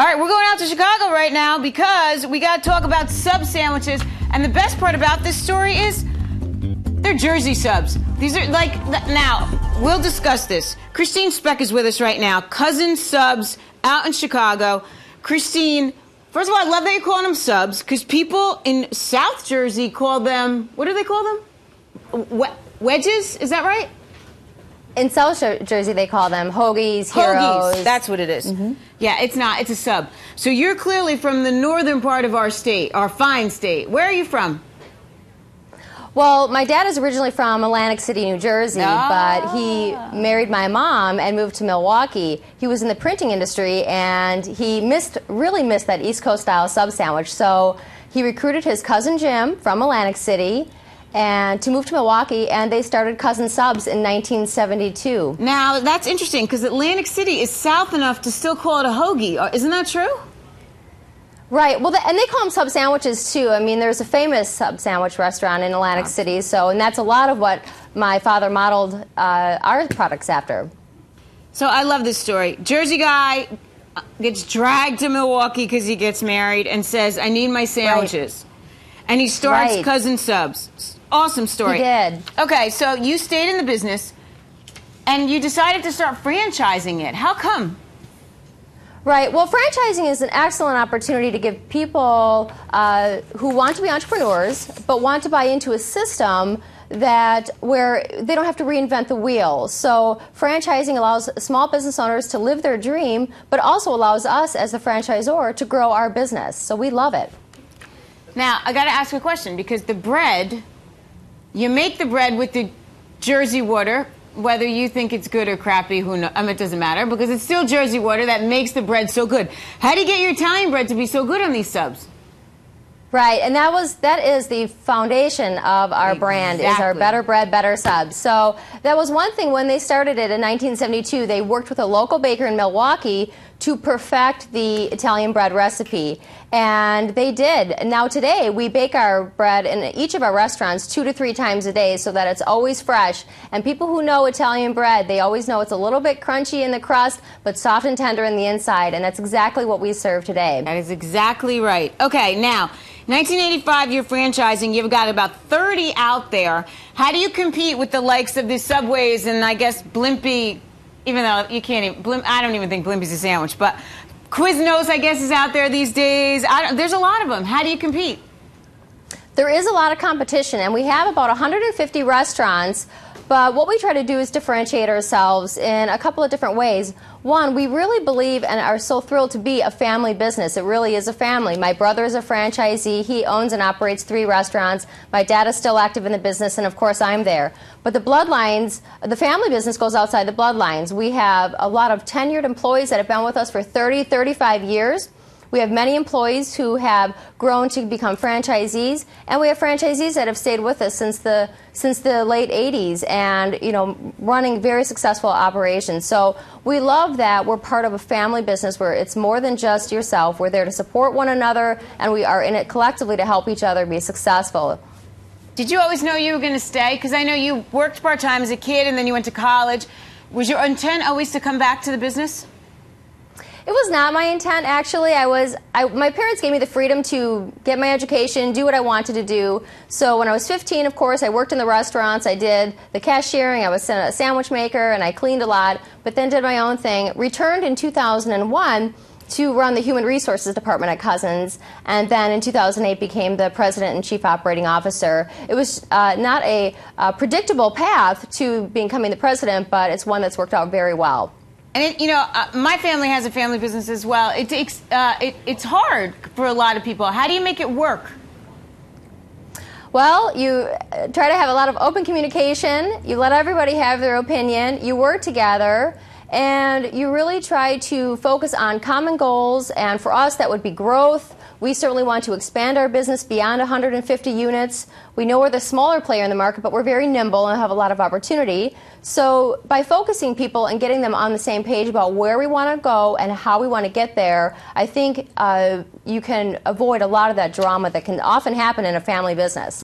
All right, we're going out to Chicago right now because we got to talk about sub sandwiches. And the best part about this story is they're Jersey subs. These are like, now, we'll discuss this. Christine Specht is with us right now. Cousin Subs out in Chicago. Christine, first of all, I love that you're calling them subs because people in South Jersey call them, what do they call them? Wedges? Is that right? In South Jersey, they call them hoagies, heroes. Hoagies, that's what it is. Yeah, it's not. It's a sub. So you're clearly from the northern part of our state, our fine state. Where are you from? Well, my dad is originally from Atlantic City, New Jersey, but he married my mom and moved to Milwaukee. He was in the printing industry, and he really missed that East Coast style sub sandwich. So he recruited his cousin Jim from Atlantic City and to move to Milwaukee, and they started Cousin Subs in 1972. Now, that's interesting, because Atlantic City is south enough to still call it a hoagie. Isn't that true? Right. Well, and they call them sub sandwiches, too. I mean, there's a famous sub sandwich restaurant in Atlantic City, and that's a lot of what my father modeled our products after. So I love this story. Jersey guy gets dragged to Milwaukee because he gets married and says, I need my sandwiches. Right. And he starts Cousin Subs. Awesome story. He did. Okay, so you stayed in the business, and you decided to start franchising it. How come? Right. Well, franchising is an excellent opportunity to give people who want to be entrepreneurs but want to buy into a system where they don't have to reinvent the wheel. So franchising allows small business owners to live their dream, but also allows us as the franchisor to grow our business. So we love it. Now, I got to ask you a question, because the bread, you make the bread with the Jersey water. Whether you think it's good or crappy, who knows? It doesn't matter, because it's still Jersey water that makes the bread so good. How do you get your Italian bread to be so good on these subs? Right, and that is the foundation of our brand, is our better bread, better subs. So that was one thing when they started it in 1972. They worked with a local baker in Milwaukee to perfect the Italian bread recipe, and they did. Now today, we bake our bread in each of our restaurants 2 to 3 times a day so that it's always fresh. And people who know Italian bread, they always know it's a little bit crunchy in the crust, but soft and tender in the inside, and that's exactly what we serve today. That is exactly right. Okay, now, 1985, you're franchising. You've got about 30 out there. How do you compete with the likes of the Subways and, I guess, Blimpie, even though you can't even, I don't even think Blimpie's a sandwich, but Quiznos, I guess, is out there these days. There's a lot of them. How do you compete? There is a lot of competition, and we have about 150 restaurants. But what we try to do is differentiate ourselves in a couple of different ways. One, we really believe and are so thrilled to be a family business. It really is a family. My brother is a franchisee. He owns and operates 3 restaurants. My dad is still active in the business, and of course I'm there. But the bloodlines, the family business goes outside the bloodlines. We have a lot of tenured employees that have been with us for 30, 35 years. We have many employees who have grown to become franchisees, and we have franchisees that have stayed with us since the late 80s and, running very successful operations. So we love that we're part of a family business where it's more than just yourself. We're there to support one another, and we are in it collectively to help each other be successful. Did you always know you were going to stay? Because I know you worked part-time as a kid and then you went to college. Was your intent always to come back to the business? It was not my intent, actually. My parents gave me the freedom to get my education, do what I wanted to do. So when I was 15, of course, I worked in the restaurants. I did the cashiering. I was a sandwich maker, and I cleaned a lot, but then did my own thing. Returned in 2001 to run the Human Resources Department at Cousins, and then in 2008 became the President and Chief Operating Officer. It was not a predictable path to becoming the President, but it's one that's worked out very well. And my family has a family business as well. It takes, it's hard for a lot of people. How do you make it work? Well, you try to have a lot of open communication. You let everybody have their opinion. You work together, and you really try to focus on common goals. And for us, that would be growth. We certainly want to expand our business beyond 150 units. We know we're the smaller player in the market, but we're very nimble and have a lot of opportunity. So by focusing people and getting them on the same page about where we want to go and how we want to get there, I think you can avoid a lot of that drama that can often happen in a family business.